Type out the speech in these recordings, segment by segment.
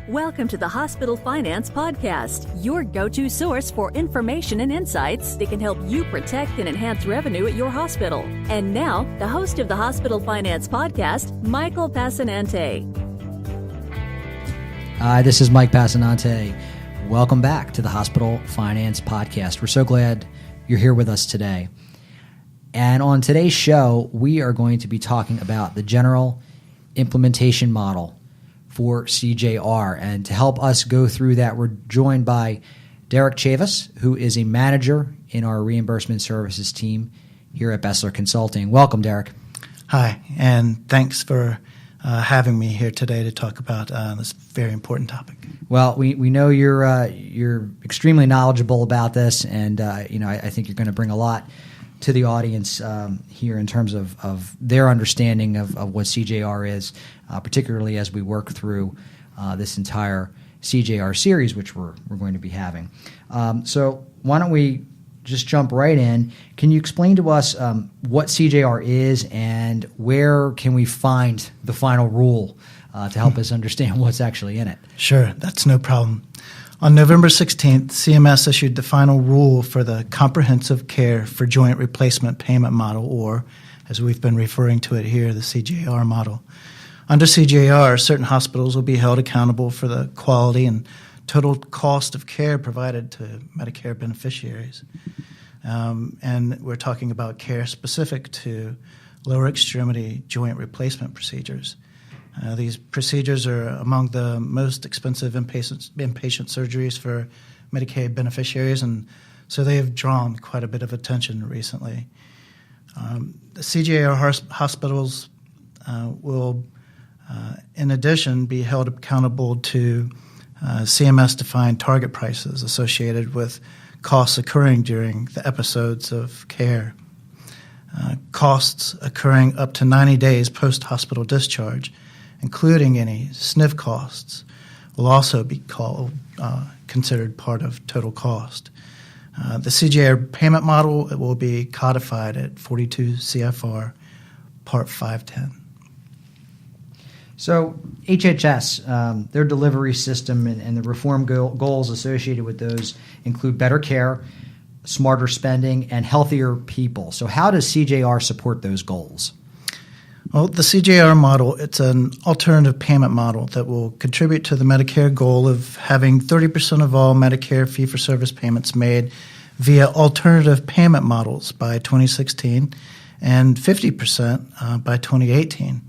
Welcome to the Hospital Finance Podcast, your go-to source for information and insights that can help you protect and enhance revenue at your hospital. And now, the host of the Hospital Finance Podcast, Michael Passanante. Hi, this is Mike Passanante. Welcome back to the Hospital Finance Podcast. We're so glad you're here with us today. And on today's show, we are going to be talking about the general implementation model for CJR. And to help us go through that, we're joined by Derrick Chavis, who is a manager in our Reimbursement Services team here at BESLER Consulting. Welcome, Derrick. Hi, and thanks for having me here today to talk about this very important topic. Well, we know you're extremely knowledgeable about this, and I think you're going to bring a lot to the audience here in terms of their understanding of what CJR is, particularly as we work through this entire CJR series, which we're going to be having. So why don't we just jump right in? Can you explain to us what CJR is and where can we find the final rule to help us understand what's actually in it? Sure, that's no problem. On November 16th, CMS issued the final rule for the Comprehensive Care for Joint Replacement Payment Model, or, as we've been referring to it here, the CJR model. Under CJR, certain hospitals will be held accountable for the quality and total cost of care provided to Medicare beneficiaries. And we're talking about care specific to lower extremity joint replacement procedures. These procedures are among the most expensive inpatient surgeries for Medicaid beneficiaries, and so they have drawn quite a bit of attention recently. The CJR hospitals will, in addition, be held accountable to CMS-defined target prices associated with costs occurring during the episodes of care. Costs occurring up to 90 days post-hospital discharge, including any SNF costs, will also be considered part of total cost. The CJR payment model will be codified at 42 CFR Part 510. So HHS, their delivery system and the reform goals associated with those include better care, smarter spending, and healthier people. So how does CJR support those goals? Well, the CJR model, it's an alternative payment model that will contribute to the Medicare goal of having 30% of all Medicare fee-for-service payments made via alternative payment models by 2016 and 50% by 2018.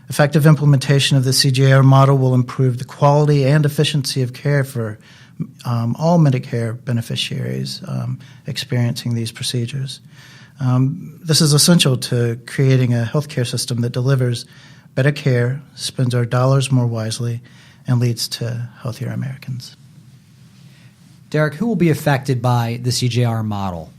Effective implementation of the CJR model will improve the quality and efficiency of care for all Medicare beneficiaries experiencing these procedures. This is essential to creating a healthcare system that delivers better care, spends our dollars more wisely, and leads to healthier Americans. Derrick, who will be affected by the CJR model?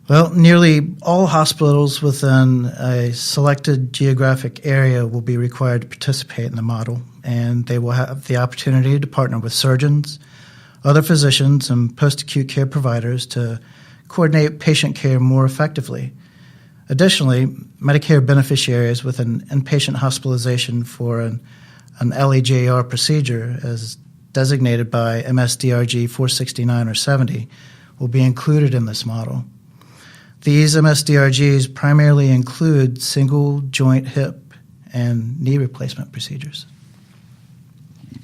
Well, nearly all hospitals within a selected geographic area will be required to participate in the model, and they will have the opportunity to partner with surgeons, other physicians, and post-acute care providers to coordinate patient care more effectively. Additionally, Medicare beneficiaries with an inpatient hospitalization for an LEJR procedure as designated by MSDRG 469 or 70 will be included in this model. These MSDRGs primarily include single joint hip and knee replacement procedures.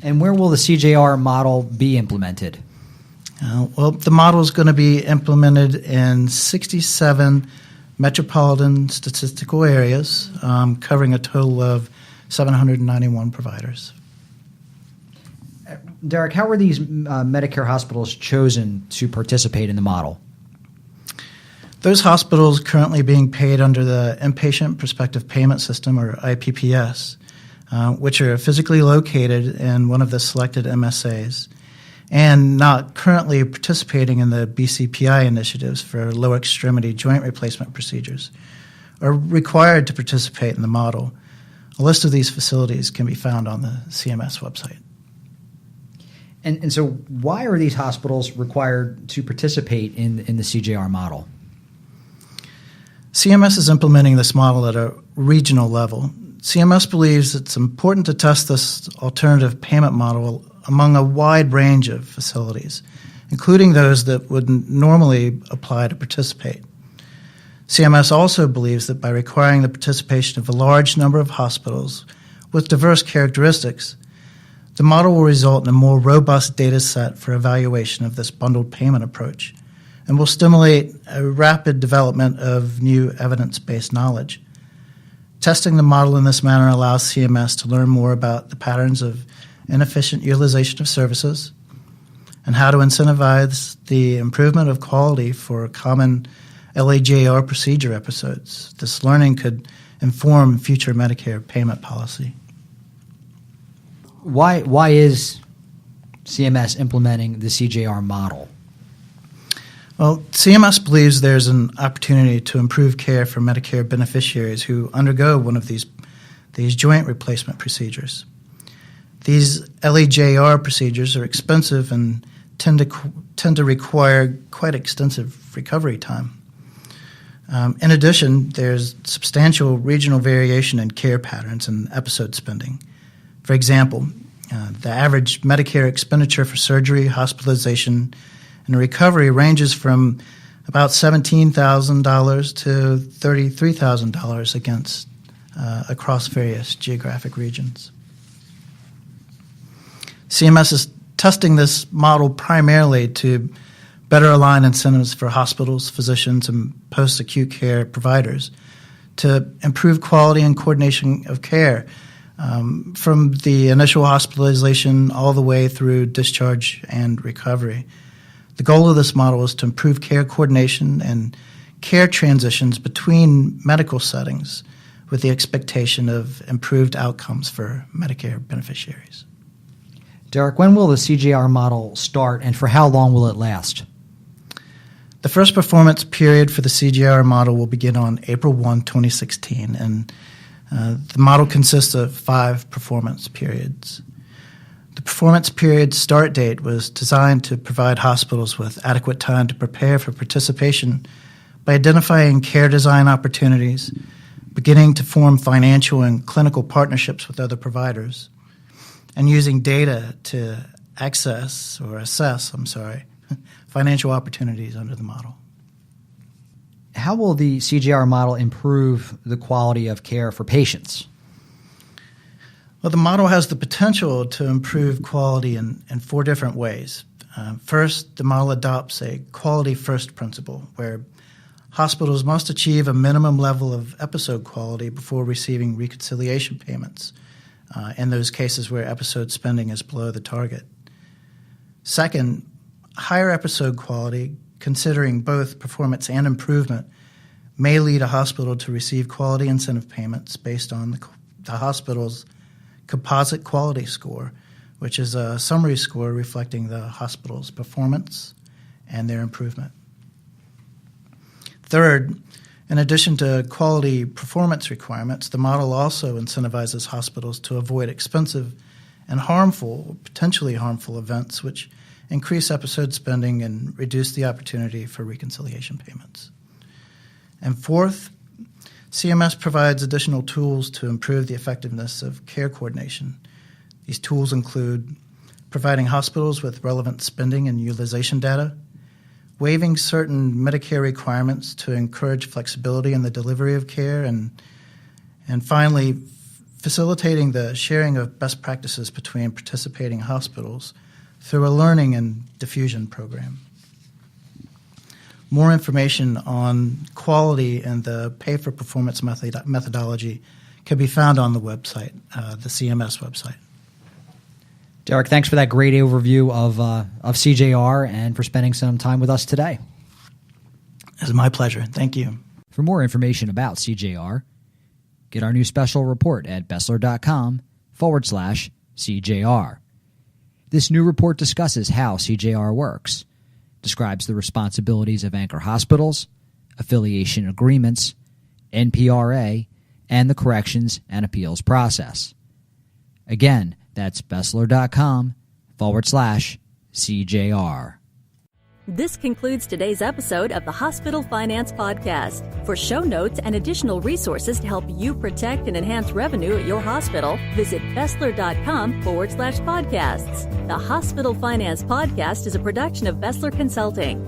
And where will the CJR model be implemented? Well, the model is going to be implemented in 67 metropolitan statistical areas, covering a total of 791 providers. Derrick, how were these Medicare hospitals chosen to participate in the model? Those hospitals currently being paid under the Inpatient Prospective Payment System, or IPPS, which are physically located in one of the selected MSAs, and not currently participating in the BCPI initiatives for lower extremity joint replacement procedures, are required to participate in the model. A list of these facilities can be found on the CMS website. And so why are these hospitals required to participate in the CJR model? CMS is implementing this model at a regional level. CMS believes it's important to test this alternative payment model among a wide range of facilities, including those that wouldn't normally apply to participate. CMS also believes that by requiring the participation of a large number of hospitals with diverse characteristics, the model will result in a more robust data set for evaluation of this bundled payment approach and will stimulate a rapid development of new evidence-based knowledge. Testing the model in this manner allows CMS to learn more about the patterns of inefficient utilization of services and how to incentivize the improvement of quality for common LAJR procedure episodes. This learning could inform future Medicare payment policy. Why is CMS implementing the CJR model? Well, CMS believes there's an opportunity to improve care for Medicare beneficiaries who undergo one of these joint replacement procedures. These LAJR procedures are expensive and tend to require quite extensive recovery time. In addition, there's substantial regional variation in care patterns and episode spending. For example, the average Medicare expenditure for surgery, hospitalization, and recovery ranges from about $17,000 to $33,000 across various geographic regions. CMS is testing this model primarily to better align incentives for hospitals, physicians, and post-acute care providers to improve quality and coordination of care from the initial hospitalization all the way through discharge and recovery. The goal of this model is to improve care coordination and care transitions between medical settings with the expectation of improved outcomes for Medicare beneficiaries. Derrick, when will the CJR model start and for how long will it last? The first performance period for the CJR model will begin on April 1, 2016, and the model consists of 5 performance periods. The performance period start date was designed to provide hospitals with adequate time to prepare for participation by identifying care design opportunities, beginning to form financial and clinical partnerships with other providers, and using data to assess financial opportunities under the model. How will the CJR model improve the quality of care for patients? Well, the model has the potential to improve quality in 4 different ways. First, the model adopts a quality-first principle where hospitals must achieve a minimum level of episode quality before receiving reconciliation payments in those cases where episode spending is below the target. Second, higher episode quality, considering both performance and improvement, may lead a hospital to receive quality incentive payments based on the hospital's composite quality score, which is a summary score reflecting the hospital's performance and their improvement. Third, in addition to quality performance requirements, the model also incentivizes hospitals to avoid expensive and harmful, potentially harmful events which increase episode spending and reduce the opportunity for reconciliation payments. And fourth, CMS provides additional tools to improve the effectiveness of care coordination. These tools include providing hospitals with relevant spending and utilization data, waiving certain Medicare requirements to encourage flexibility in the delivery of care, and finally, facilitating the sharing of best practices between participating hospitals through a learning and diffusion program. More information on quality and the pay-for-performance methodology can be found on the website, the CMS website. Derrick, thanks for that great overview of CJR and for spending some time with us today. It's my pleasure. Thank you. For more information about CJR, get our new special report at BESLER.com/CJR. This new report discusses how CJR works, describes the responsibilities of anchor hospitals, affiliation agreements, NPRA, and the corrections and appeals process. Again, that's BESLER.com/CJR. This concludes today's episode of the Hospital Finance Podcast. For show notes and additional resources to help you protect and enhance revenue at your hospital, visit BESLER.com/podcasts. The Hospital Finance Podcast is a production of BESLER Consulting.